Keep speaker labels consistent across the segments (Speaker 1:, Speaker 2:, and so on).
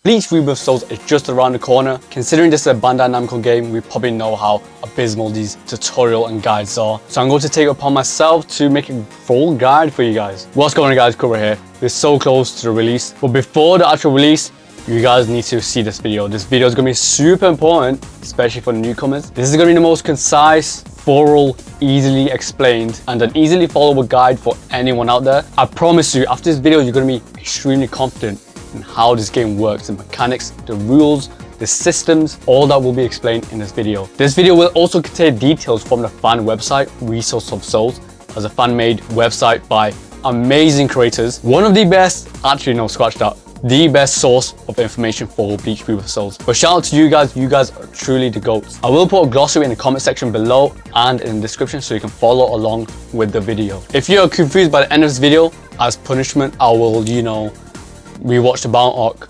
Speaker 1: Bleach Rebirth Souls is just around the corner. Considering this is a Bandai Namco game, we probably know how abysmal these tutorial and guides are. So I'm going to take it upon myself to make a full guide for you guys. What's going on, guys? Cobra here. We're so close to the release. But before the actual release, you guys need to see this video. This video is going to be super important, especially for the newcomers. This is going to be the most concise, thorough, easily explained, and an easily followable guide for anyone out there. I promise you, after this video, you're going to be extremely confident in how this game works, the mechanics, the rules, the systems, all that will be explained in this video. This video will also contain details from the fan website, Resource of Souls, as a fan-made website by amazing creators. One of the best, actually no, scratch that, the best source of information for Bleach Rebirth Souls. But shout out to you guys are truly the GOATs. I will put a glossary in the comment section below and in the description so you can follow along with the video. If you're confused by the end of this video, as punishment, I will, rewatch the Bound Arc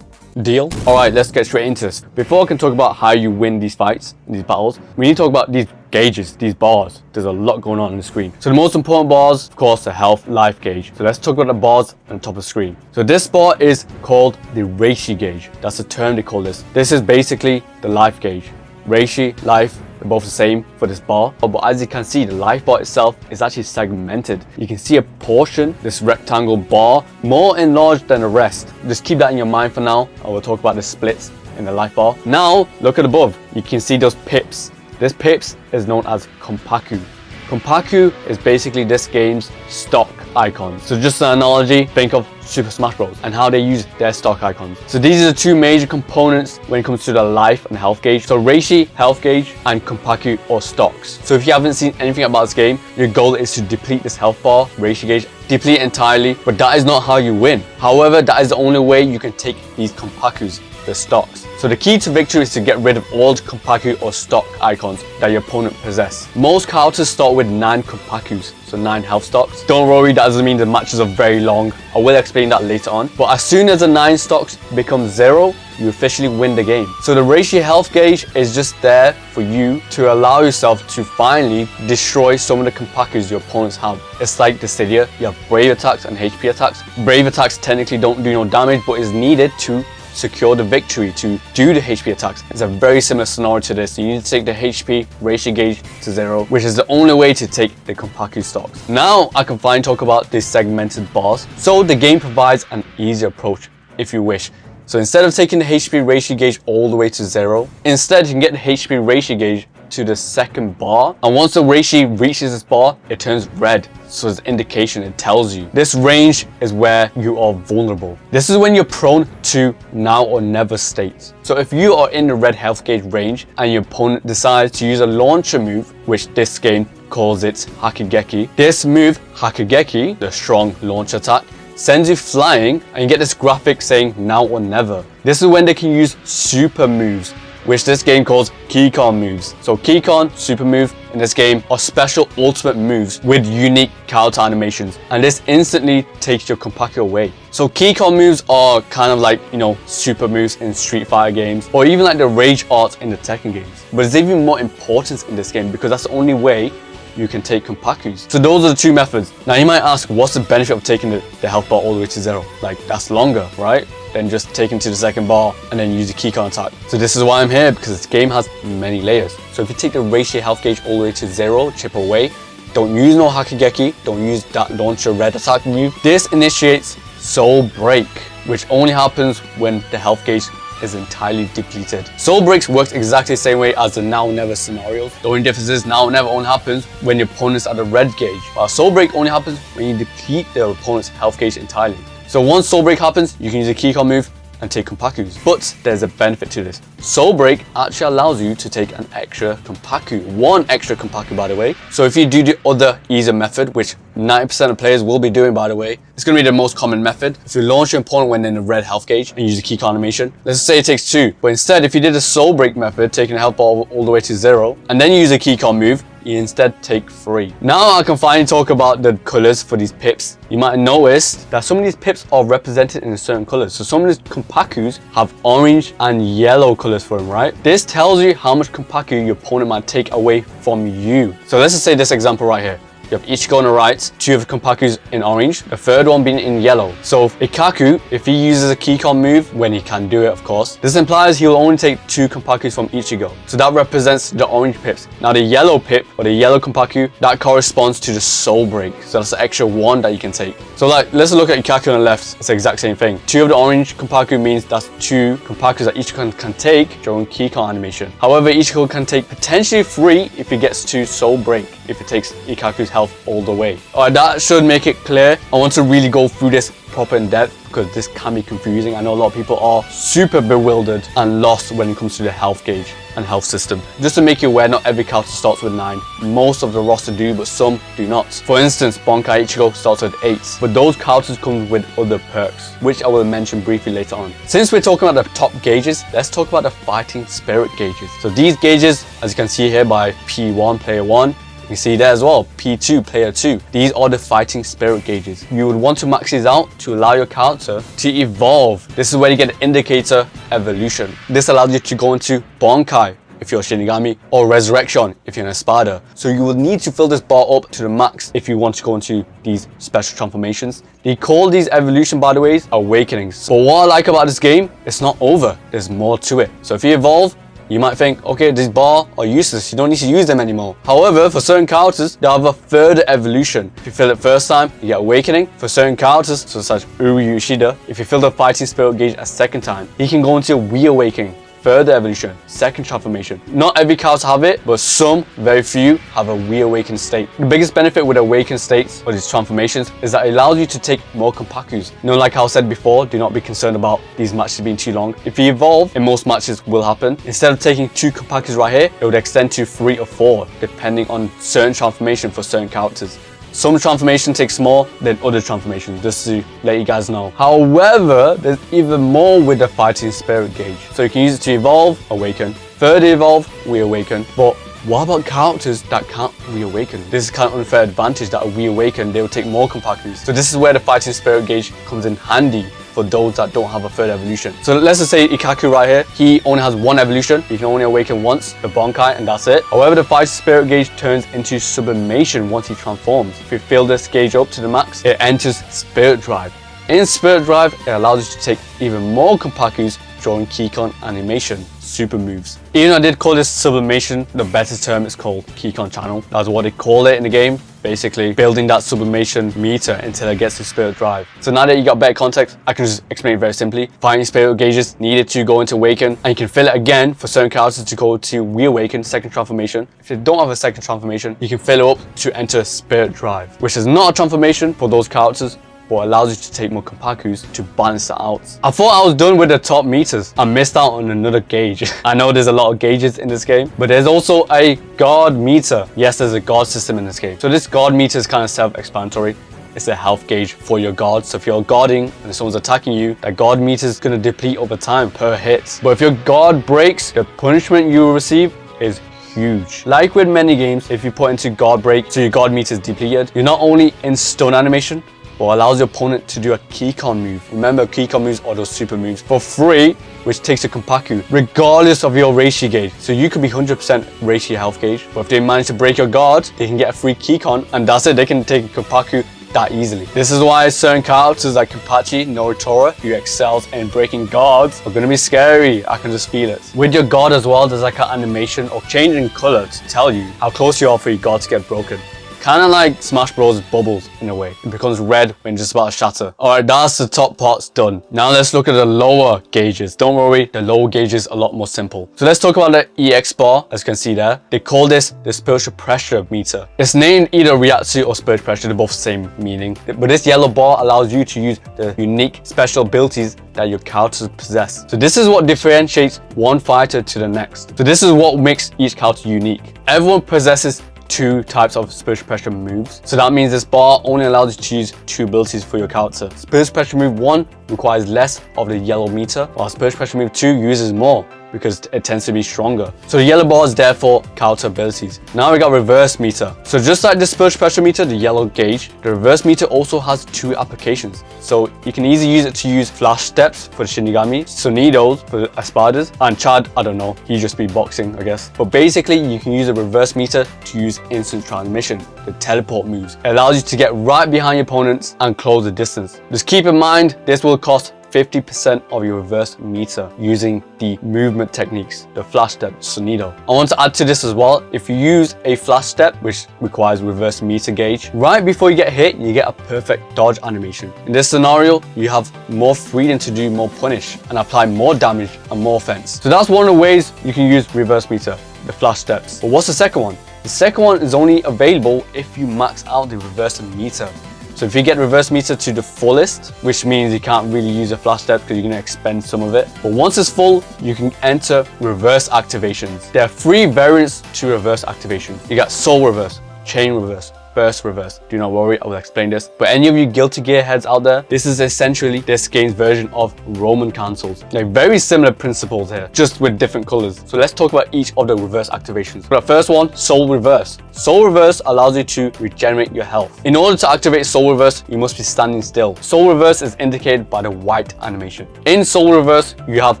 Speaker 1: deal. Alright, let's get straight into this. Before I can talk about how you win these fights, these battles, we need to talk about these gauges, these bars. There's a lot going on the screen. So the most important bars, of course, the health life gauge. So let's talk about the bars on the top of the screen. So this bar is called the REISHI gauge. That's the term they call this. This is basically the life gauge. REISHI, life, they're both the same for this bar. But as you can see, the life bar itself is actually segmented. You can see a portion, this rectangle bar, more enlarged than the rest. Just keep that in your mind for now. I will talk about the splits in the life bar. Now, look at above. You can see those pips. This pips is known as KONPAKU. KONPAKU is basically this game's stock icon. So just an analogy, think of Super Smash Bros. And how they use their stock icons. So these are the two major components when it comes to the life and health gauge. So REISHI, health gauge, and KONPAKU or stocks. So if you haven't seen anything about this game, your goal is to deplete this health bar, REISHI gauge, deplete it entirely, but that is not how you win. However, that is the only way you can take these KONPAKUs, the stocks. So the key to victory is to get rid of all the KONPAKU or stock icons that your opponent possess. Most characters start with 9 KONPAKUs, so 9 health stocks. Don't worry, that doesn't mean the matches are very long. I will explain that later on. But as soon as the 9 stocks become 0, you officially win the game. So the REISHI health gauge is just there for you to allow yourself to finally destroy some of the KONPAKUs your opponents have. It's like the Cydia, you have brave attacks and HP attacks. Brave attacks technically don't do no damage, but is needed to secure the victory, to do the HP attacks. It's a very similar scenario to this. You need to take the HP REISHI gauge to 0, which is the only way to take the KONPAKU stocks. Now I can finally talk about these segmented bars. So the game provides an easier approach if you wish. So instead of taking the HP REISHI gauge all the way to 0, instead you can get the HP REISHI gauge to the second bar, and once the REISHI reaches this bar, it turns red. So it's an indication, it tells you this range is where you are vulnerable. This is when you're prone to now or never states. So if you are in the red health gauge range and your opponent decides to use a launcher move, which this game calls it Hakigeki, this move, Hakigeki, the strong launch attack, sends you flying, and you get this graphic saying now or never. This is when they can use super moves, which this game calls Kikon moves. So Kikon, super move, in this game are special ultimate moves with unique counter animations, and this instantly takes your KONPAKU away. So Kikon moves are kind of like, super moves in Street Fighter games, or even like the rage arts in the Tekken games. But there's even more importance in this game because that's the only way you can take KONPAKUs. So those are the two methods. Now you might ask, what's the benefit of taking the health bar all the way to 0? Like, that's longer, right? Than just taking to the second bar and then use the Kikon attack. So this is why I'm here, because this game has many layers. So if you take the REISHI health gauge all the way to 0, chip away, don't use no Hakigeki, don't use that launcher red attack move. This initiates Soul Break, which only happens when the health gauge is entirely depleted. Soul Breaks works exactly the same way as the now never scenarios. The only difference is now never only happens when your opponent's at the red gauge, while Soul Break only happens when you deplete their opponent's health gauge entirely. So once Soul Break happens, you can use a Kikon move and take KONPAKUs. But there's a benefit to this. Soul Break actually allows you to take an extra KONPAKU. One extra KONPAKU, by the way. So if you do the other easier method, which 90% of players will be doing, by the way, it's going to be the most common method. If you launch your opponent when in the red health gauge and use the Kikon animation, let's say it takes 2. But instead, if you did the Soul Break method, taking the health bar all the way to 0, and then you use a Kikon move, you instead take 3. Now I can finally talk about the colors for these pips. You might have noticed that some of these pips are represented in certain colors. So some of these KONPAKUs have orange and yellow colors for them, right? This tells you how much KONPAKU your opponent might take away from you. So let's just say this example right here. you have Ichigo on the right, 2 of the Konpakus in orange, the 3rd one being in yellow. So Ikaku, if he uses a Kikon move, when he can do it of course, this implies he will only take 2 Konpakus from Ichigo. So that represents the orange pips. Now the yellow pip, or the yellow Konpaku, that corresponds to the soul break. So that's the extra 1 that you can take. So like, let's look at Ikaku on the left, it's the exact same thing. 2 of the orange Konpaku means that's 2 Konpakus that Ichigo can take during Kikon animation. However, Ichigo can take potentially 3 if he gets to soul break, if it takes Ikaku's health all the way. Alright, that should make it clear. I want to really go through this proper in depth because this can be confusing. I know a lot of people are super bewildered and lost when it comes to the health gauge and health system. Just to make you aware, not every character starts with 9. Most of the roster do, but some do not. For instance, Bankai Ichigo starts with 8, but those characters come with other perks, which I will mention briefly later on. Since we're talking about the top gauges, let's talk about the fighting spirit gauges. So these gauges, as you can see here by P1, player 1, you can see there as well, P2, player 2. These are the fighting spirit gauges. You would want to max these out to allow your character to evolve. This is where you get the indicator evolution. This allows you to go into Bankai if you're a Shinigami, or Resurrection if you're an Espada. So you will need to fill this bar up to the max if you want to go into these special transformations. They call these evolution, by the way, awakenings. But what I like about this game, it's not over. There's more to it. So if you evolve, you might think, okay, these bar are useless, you don't need to use them anymore. However, for certain characters, they have a further evolution. If you fill it first time, you get Awakening. For certain characters, such as Yoshida, if you fill the fighting spirit gauge a second time, he can go into Reawakening, further evolution, second transformation. Not every character have it, but some, very few, have a reawakened state. The biggest benefit with awakened states, or these transformations, is that it allows you to take more Konpakus. You know, like I said before, do not be concerned about these matches being too long. If you evolve, and most matches will happen, instead of taking 2 Konpakus right here, it would extend to 3 or 4, depending on certain transformation for certain characters. Some transformation takes more than other transformations, just to let you guys know. However, there's even more with the fighting spirit gauge. So you can use it to evolve, awaken, further evolve, reawaken. But what about characters that can't reawaken? This is kind of unfair advantage that a reawaken, they will take more Konpakus. So this is where the fighting spirit gauge comes in handy for those that don't have a third evolution. So let's just say Ikaku right here, he only has 1 evolution. He can only awaken once, the Bankai, and that's it. However, the fighting spirit gauge turns into sublimation once he transforms. If you fill this gauge up to the max, it enters spirit drive. In spirit drive, it allows you to take even more Konpakus during Kikon animation, super moves. Even though I did call this sublimation, the better term is called Kikon channel. That's what they call it in the game. Basically building that sublimation meter until it gets to spirit drive. So now that you got better context, I can just explain it very simply. Fighting spirit gauges needed to go into awaken, and you can fill it again for certain characters to go to reawaken, second transformation. If you don't have a second transformation, you can fill it up to enter spirit drive, which is not a transformation for those characters, but allows you to take more Konpakus to balance that out. I thought I was done with the top meters. I missed out on another gauge. I know there's a lot of gauges in this game, but there's also a guard meter. Yes, there's a guard system in this game. So this guard meter is kind of self-explanatory. It's a health gauge for your guard. So if you're guarding and someone's attacking you, that guard meter is going to deplete over time per hit. But if your guard breaks, the punishment you will receive is huge. Like with many games, if you put into guard break, so your guard meter is depleted, you're not only in stun animation, but allows your opponent to do a Kikon move. Remember, Kikon moves are those super moves for free, which takes a Konpaku, regardless of your REISHI gauge. So you could be 100% REISHI health gauge, but if they manage to break your guard, they can get a free Kikon, and that's it, they can take a Konpaku that easily. This is why certain characters like Kenpachi, Noritora, who excels in breaking guards, are gonna be scary. I can just feel it. With your guard as well, there's like an animation of changing color to tell you how close you are for your guard to get broken. Kind of like Smash Bros bubbles in a way. It becomes red when just about to shatter. Alright, that's the top parts done. Now let's look at the lower gauges. Don't worry, the lower gauge is a lot more simple. So let's talk about the EX bar, as you can see there. They call this the spiritual pressure meter. It's named either Reiatsu or spiritual pressure, they're both the same meaning. But this yellow bar allows you to use the unique special abilities that your characters possess. So this is what differentiates one fighter to the next. So this is what makes each character unique. Everyone possesses 2 types of spiritual pressure moves. So that means this bar only allows you to use 2 abilities for your character. Spiritual pressure move 1 requires less of the yellow meter, while spiritual pressure move 2 uses more. because it tends to be stronger. So the yellow bar is there for counter abilities. Now we got reverse meter. So just like the spurge pressure meter, the yellow gauge, the reverse meter also has 2 applications. So you can easily use it to use flash steps for the Shinigami, Sonidos for the Espadas, and Chad, I don't know, he just be boxing, I guess. But basically, you can use a reverse meter to use instant transmission, the teleport moves. It allows you to get right behind your opponents and close the distance. Just keep in mind, this will cost 50% of your reverse meter using the movement techniques, the flash step, Sonido. I want to add to this as well, if you use a flash step, which requires reverse meter gauge, right before you get hit, you get a perfect dodge animation. In this scenario, you have more freedom to do more punish and apply more damage and more offense. So that's one of the ways you can use reverse meter, the flash steps. But what's the second one? The second one is only available if you max out the reverse meter. So if you get reverse meter to the fullest, which means you can't really use a flash step because you're going to expend some of it. But once it's full, you can enter reverse activations. There are 3 variants to reverse activation. You got soul reverse, chain reverse, burst reverse. Do not worry, I will explain this. But any of you Guilty Gear heads out there, this is essentially this game's version of Roman cancels. Like very similar principles here, just with different colors. So let's talk about each of the reverse activations. For the first one, soul reverse. Soul reverse allows you to regenerate your health. In order to activate soul reverse, you must be standing still. Soul reverse is indicated by the white animation. In soul reverse, you have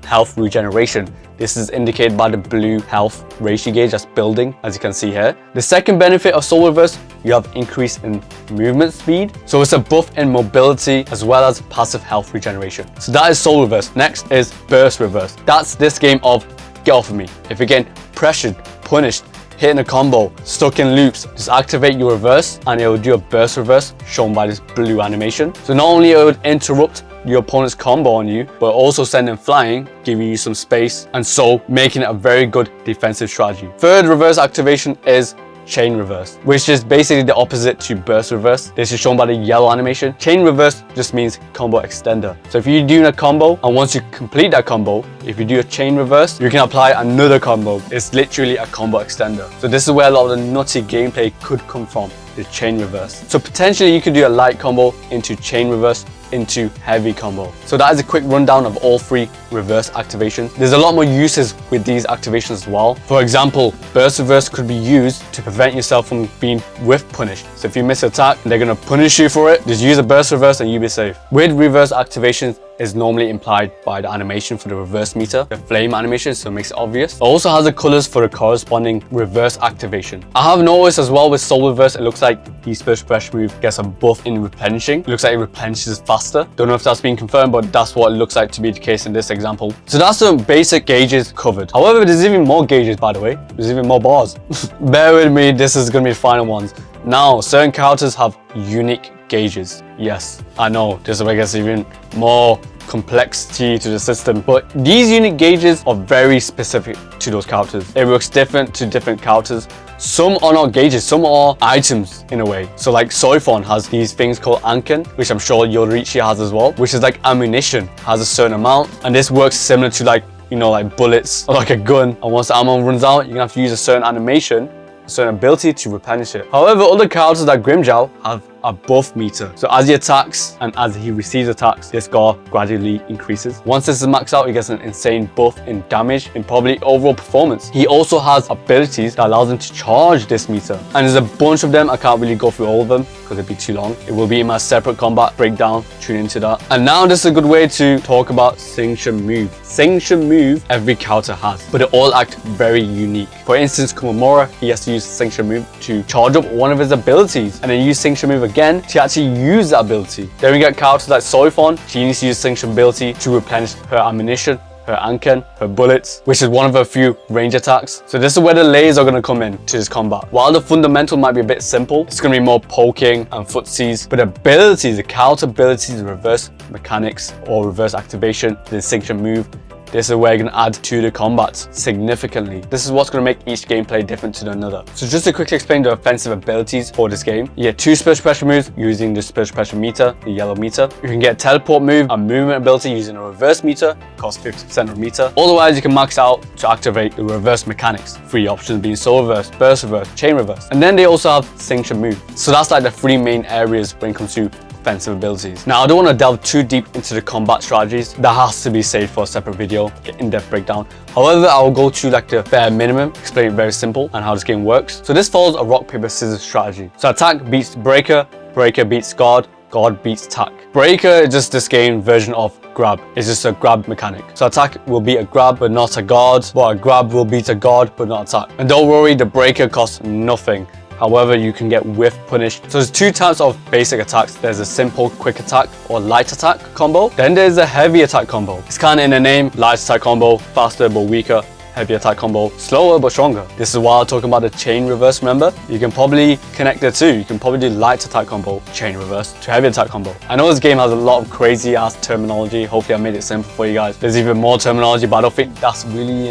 Speaker 1: health regeneration. This is indicated by the blue health REISHI gauge that's building, as you can see here. The second benefit of soul reverse, you have increase in movement speed. So it's a buff in mobility as well as passive health regeneration. So that is soul reverse. Next is burst reverse. That's this game of get off of me. If you're getting pressured, punished, hitting a combo, stuck in loops, just activate your reverse and it will do a burst reverse shown by this blue animation. So not only it would interrupt your opponent's combo on you, but also send them flying, giving you some space, and so making it a very good defensive strategy. Third reverse activation is chain reverse, which is basically the opposite to burst reverse. This is shown by the yellow animation. Chain reverse just means combo extender. So if you're doing a combo and once you complete that combo, if you do a chain reverse, you can apply another combo. It's literally a combo extender. So this is where a lot of the nutty gameplay could come from, the chain reverse. So potentially you could do a light combo into chain reverse into heavy combo. So that is a quick rundown of all 3 reverse activations. There's a lot more uses with these activations as well. For example, burst reverse could be used to prevent yourself from being whiff punished. So if you miss an attack, they're going to punish you for it. Just use a burst reverse and you'll be safe. With reverse activations, is normally implied by the animation for the reverse meter, the flame animation, so it makes it obvious. It also has the colors for the corresponding reverse activation. I have noticed as well with soul reverse, it looks like the special pressure move gets a buff in replenishing. It looks like it replenishes faster. Don't know if that's been confirmed, but that's what it looks like to be the case in this example. So that's the basic gauges covered. However, there's even more gauges, by the way. There's even more bars. Bear with me, this is going to be the final ones. Now, certain characters have unique gauges. Yes, I know, this will make us even more complexity to the system, but these unique gauges are very specific to those characters. It works different to different characters. Some are not gauges, some are items in a way. So like Soifon has these things called Anken, which I'm sure YARE has as well, which is like ammunition, has a certain amount, and this works similar to like, you know, like bullets or like a gun, and once the ammo runs out, you're gonna have to use a certain animation, a certain ability to replenish it. However, other characters like Grimmjow have a buff meter. So as he attacks and as he receives attacks, this score gradually increases. Once this is maxed out, he gets an insane buff in damage and probably overall performance. He also has abilities that allows him to charge this meter. And there's a bunch of them. I can't really go through all of them because it'd be too long. It will be in my separate combat breakdown. Tune into that. And now this is a good way to talk about signature move. Signature move every character has, but they all act very unique. For instance, Kumamura, he has to use signature move to charge up one of his abilities and then use signature move again to actually use that ability. Then we get characters like Soifon. She needs to use signature ability to replenish her ammunition, her Anken, her bullets, which is one of her few range attacks. So this is where the layers are going to come in to this combat. While the fundamental might be a bit simple, it's going to be more poking and footsies, but abilities, the counter abilities, the reverse mechanics or reverse activation, the signature move, this is where you're going to add to the combats significantly. This is what's going to make each gameplay different to another. So just to quickly explain the offensive abilities for this game, you get 2 special pressure moves using the special pressure meter, the yellow meter. You can get a teleport move and movement ability using a reverse meter, costs 50% of meter. Otherwise, you can max out to activate the reverse mechanics. 3 options being soul reverse, burst reverse, chain reverse. And then they also have signature move. So that's like the 3 main areas when it comes to defensive abilities. Now, I don't want to delve too deep into the combat strategies. That has to be saved for a separate video, in-depth breakdown. However, I will go to like the bare minimum, explain it very simple and how this game works. So this follows a rock, paper, scissors strategy. So attack beats breaker, breaker beats guard, guard beats attack. Breaker is just this game version of grab. It's just a grab mechanic. So attack will beat a grab but not a guard, but a grab will beat a guard but not attack. And don't worry, the breaker costs nothing. However, you can get whiff punished. So there's two types of basic attacks. There's a simple quick attack or light attack combo. Then there's a heavy attack combo. It's kind of in the name, light attack combo, faster but weaker. Heavy attack combo, slower but stronger. This is why I'm talking about the chain reverse, remember? You can probably connect the two. You can probably do light attack combo, chain reverse, to heavy attack combo. I know this game has a lot of crazy ass terminology. Hopefully I made it simple for you guys. There's even more terminology, but I don't think that's really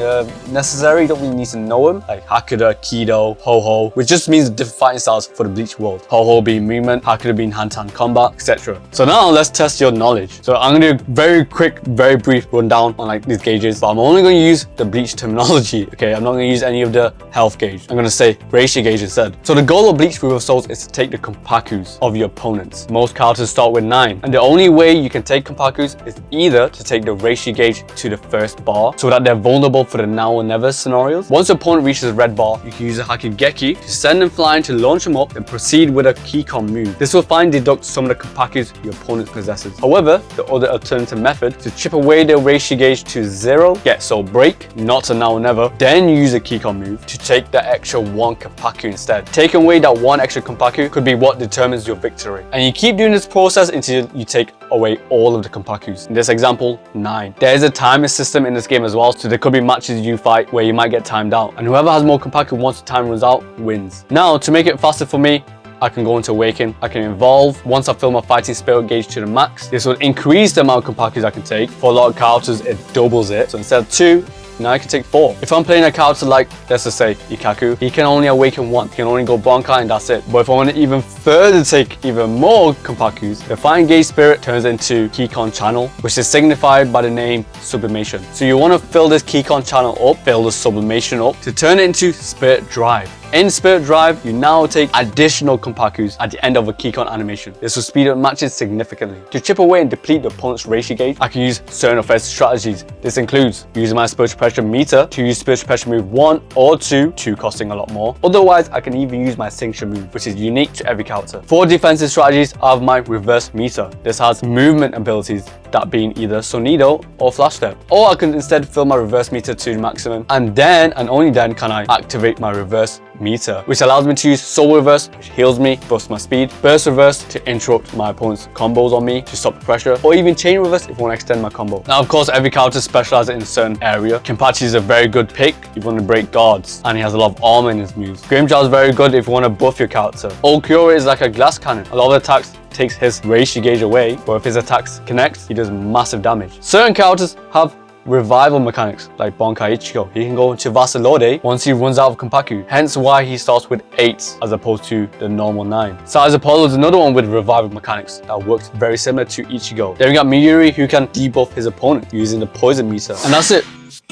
Speaker 1: necessary. You don't really need to know them. Like Hakuda, Kido, Ho-Ho, which just means different fighting styles for the Bleach world. Ho-Ho being movement, Hakuda being hand-to-hand combat, etc. So now let's test your knowledge. So I'm gonna do a very quick, very brief rundown on like these gauges, but I'm only gonna use the Bleach terminology. Okay, I'm not going to use any of the health gauge. I'm going to say REISHI gauge instead. So the goal of Bleach Rebirth of Souls is to take the Konpakus of your opponents. Most characters start with 9, and the only way you can take Konpakus is either to take the REISHI gauge to the first bar so that they're vulnerable for the now or never scenarios. Once the opponent reaches the red bar, you can use a Hakigeki to send them flying to launch them up and proceed with a Kikon move. This will find deduct some of the Konpakus your opponent possesses. However, the other alternative method to chip away the REISHI gauge to 0, get so break, not to now or never, then use a Kikon move to take the extra 1 Konpaku instead. Taking away that 1 extra Konpaku could be what determines your victory. And you keep doing this process until you take away all of the Konpakus. In this example, 9. There is a timing system in this game as well, so there could be matches you fight where you might get timed out. And whoever has more Konpaku once the time runs out, wins. Now, to make it faster for me, I can go into Awaken, I can evolve. Once I fill my fighting spirit gauge to the max, this will increase the amount of Konpakus I can take. For a lot of characters, it doubles it. So instead of 2, now I can take 4. If I'm playing a character like, let's just say, Ikaku, he can only awaken once. He can only go Bonkai and that's it. But if I want to even further take even more Konpakus, the Fighting Gauge Spirit turns into Kikon Channel, which is signified by the name Sublimation. So you want to fill this Kikon Channel up, fill the Sublimation up, to turn it into Spirit Drive. In Spirit Drive, you now take additional Konpakus at the end of a Kikon animation. This will speed up matches significantly. To chip away and deplete the opponent's REISHI gauge, I can use certain offensive strategies. This includes using my spiritual pressure meter to use spiritual pressure move 1 or 2 costing a lot more. Otherwise, I can even use my signature move, which is unique to every character. For defensive strategies, I have my reverse meter. This has movement abilities, that being either Sonido or Flash Step. Or I can instead fill my reverse meter to the maximum, and then and only then can I activate my reverse meter, which allows me to use Soul Reverse, which heals me, busts my speed, Burst Reverse to interrupt my opponent's combos on me to stop the pressure, or even Chain Reverse if I want to extend my combo. Now, of course, every character specializes in a certain area. Kenpachi is a very good pick if you want to break guards, and he has a lot of armor in his moves. Grimjaw is very good if you want to buff your character. Okiura is like a glass cannon. A lot of attacks takes his REISHI gauge away, but if his attacks connect, he does massive damage. Certain characters have revival mechanics like Dangaiichigo. He can go into Vasalode once he runs out of Konpaku, hence why he starts with 8 as opposed to the normal 9. Sai's Apollo is another one with revival mechanics that works very similar to Ichigo. Then we got Miyuri, who can debuff his opponent using the poison meter. And that's it.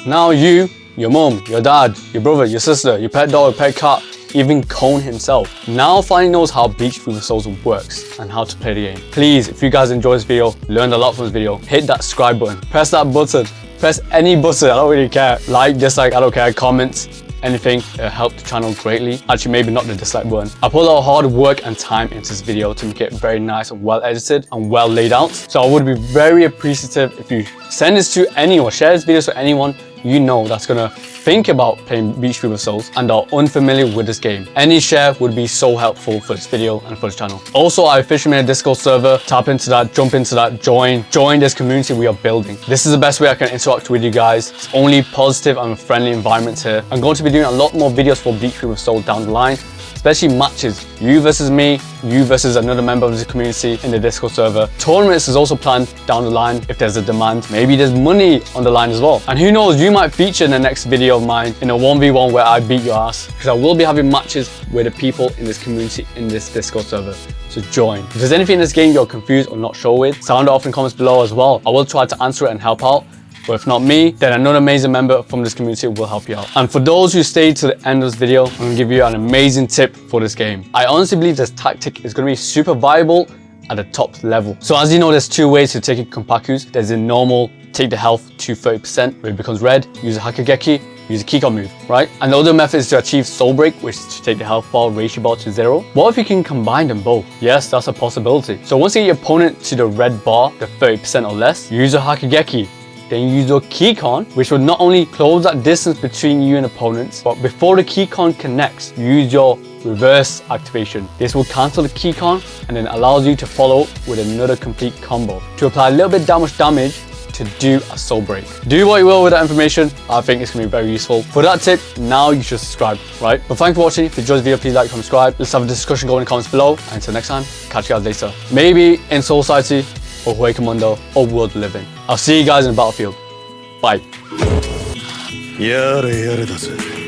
Speaker 1: Now you, your mom, your dad, your brother, your sister, your pet dog, pet cat, even Kon himself now finally knows how Bleach Rebirth of Souls works and how to play the game. Please, if you guys enjoyed this video, learned a lot from this video, hit that subscribe button, press that button, press any button, I don't really care. Like, dislike, I don't care, comments, anything, it'll help the channel greatly. Actually, maybe not the dislike button. I put a lot of hard work and time into this video to make it very nice and well edited and well laid out. So I would be very appreciative if you send this to anyone, share this video to anyone you know that's gonna think about playing Bleach Rebirth of Souls and are unfamiliar with this game. Any share would be so helpful for this video and for this channel. Also, I officially made a Discord server. Tap into that, jump into that, join this community we are building. This is the best way I can interact with you guys. It's only positive and friendly environment here. I'm going to be doing a lot more videos for Bleach Rebirth of Souls down the line, especially matches. You versus me, you versus another member of this community in the Discord server. Tournaments is also planned down the line if there's a demand. Maybe there's money on the line as well. And who knows, you might feature in the next video of mine in a 1v1 where I beat your ass, because I will be having matches with the people in this community in this Discord server. So join. If there's anything in this game you're confused or not sure with, sound it off in comments below as well. I will try to answer it and help out. But if not me, then another amazing member from this community will help you out. And for those who stayed to the end of this video, I'm gonna give you an amazing tip for this game. I honestly believe this tactic is gonna be super viable at the top level. So as you know, there's two ways to take it Konpakus. There's a normal take the health to 30%, where it becomes red, use a Hakageki, use a Kikon move, right? And the other method is to achieve Soul Break, which is to take the health bar, REISHI bar to 0. What if you can combine them both? Yes, that's a possibility. So once you get your opponent to the red bar, the 30% or less, use a Hakageki. Then use your Kikon, which will not only close that distance between you and opponents, but before the Kikon connects, use your reverse activation. This will cancel the Kikon and then allows you to follow with another complete combo to apply a little bit that much damage to do a soul break. Do what you will with that information. I think it's gonna be very useful. For that tip, now you should subscribe, right? But thanks for watching. If you enjoyed the video, please like, comment, subscribe. Let's have a discussion going in the comments below. And until next time, catch you guys later. Maybe in Soul Society, or Huecomundo, or World Living. I'll see you guys in the battlefield. Bye.
Speaker 2: YARE だぜ。